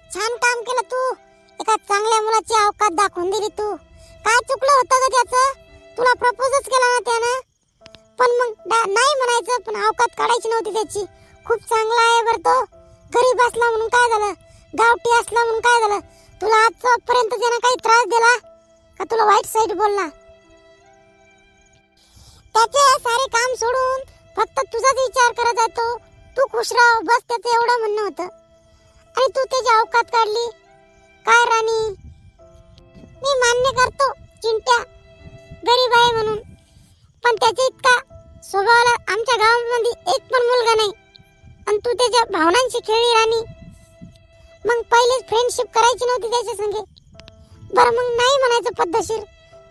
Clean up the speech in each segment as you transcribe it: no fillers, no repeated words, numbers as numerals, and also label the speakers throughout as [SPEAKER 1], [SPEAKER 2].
[SPEAKER 1] छान काम केलं तू. एका चांगल्या मुलाची अवकात दाखवून दिली तू. काय चुकलं होतं ग त्याचं? तुला प्रपोजच केला ना त्यानं. पण मग नाही म्हणायचं, पण अवकात काढायची नव्हती त्याची. खूप चांगला आहे बरं तो. गरीब असला म्हणून काय झालं, गावठी असला म्हणून काय झालं? तुला आजपर्यंत त्यानं काही त्रास दिला का? तुला वाईट साईड बोलला? त्याचे सारे काम सोडून फक्त तुझाच विचार करत आहे तो. तू खुश राह बस, त्याचं एवढं म्हणणं होतं. आणि तू त्याची अवकात काढली. काय राणी, मी मान्य करतो चिंट्या गरीब आहे म्हणून, पण त्याच्या इतका स्वभावाला आमच्या गावामध्ये एक पण मुलगा नाही. आणि तू त्याच्या भावनांशी खेळली राणी. मग पहिलेच फ्रेंडशिप करायची नव्हती त्याच्या संगे? बरं मग नाही म्हणायचं पद्धतशीर.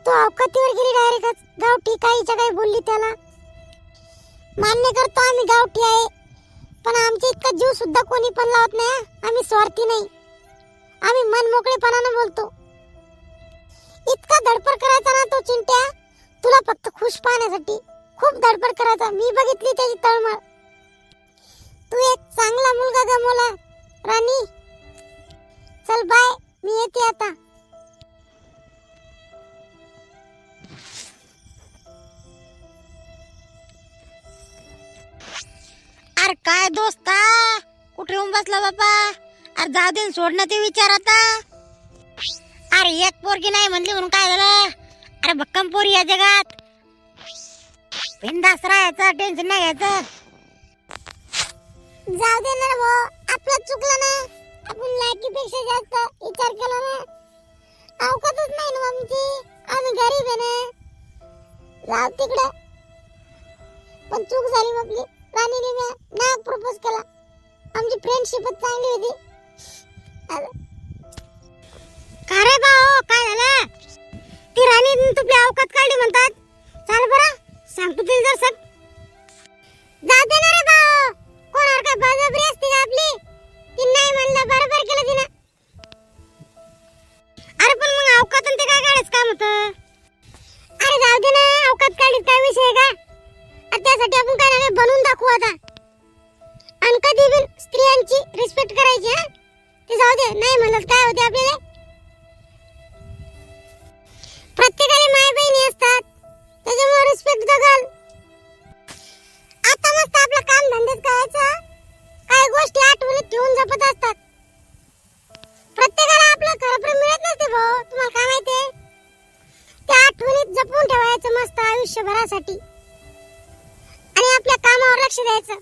[SPEAKER 1] तो अवकातीवर गेली डायरेक्टच. गावठी काहीच्या काही बोलली त्याला. मान्य करतो आम्ही गावठी आहे, पण आमच्या इतका जीव सुद्धा कोणी पण लावत नाही. आम्ही स्वार्थी नाही. आम्ही मन मोकळेपणाने बोलतो. इतका धडपड करायचा ना तो चिंट्या, तुला फक्त खुश पाहण्यासाठी. खूप धडपड करायचा. मी बघितली त्याची तळमळ. तू एक चांगला मुलगा गमावला राणी. चल बाय, मी येते आता.
[SPEAKER 2] अरे काय दोस्ता, कुठे येऊन बसला बाबा? अरे जाऊ दे, सोड ना ते विचार आता. अरे एक पोरगी नाही म्हणली म्हणून काय झालं? अरे भक्कम पोरी या जगात. बिंदास राहायचं, टेन्शन नाही घ्यायचं.
[SPEAKER 1] जाऊ दे ना भाऊ, आपलं चुकलं ना. आपण लायकीपेक्षा जास्त विचार केला ना. अवकातच नाही ना आमची. आम्ही गरीब आहे ना. जाऊ तिकडे. पण चूक झाली मग आपली. राणीने ना प्रपोज केला. आमची फ्रेंडशिपच चांगली होती.
[SPEAKER 2] का रे भाऊ, काय झालं? ती राणी तुझी अवकात काढली म्हणतात. चाल बरं, सांगतो तिला जर सग.
[SPEAKER 1] जाऊ दे ना रे भाऊ. कोणावर काय बळजबरी असते का आपली? ती नाही म्हणलं, बरोबर केलं तिनं.
[SPEAKER 2] अरे पण मग अवकात ते काय काढायचं काम होतं?
[SPEAKER 1] अरे जाऊ दे ना, अवकात काढली काय विषय का? त्यासाठी आपण काय नाही बनवून दाखवू आता. आणि कधी बी स्त्रियांची रिस्पेक्ट करायची. हा ते जाऊ दे. नाही म्हणलं काय होते आपल्याला? प्रत्येकाला माय बहिणी असतात, त्याच्यामुळे रिस्पेक्ट जगाल. आता मस्त आपलं काम धंदेच करायचं. काही गोष्टी आठवणीत ठेवून जपत असतात. प्रत्येकाला आपलं खरं मिळत नसते भाऊ. तुम्हाला काय माहितीये? त्या आठवणीत जपून ठेवायचं मस्त आयुष्यभरासाठी. आणि आपल्या कामावर लक्ष द्यायचं.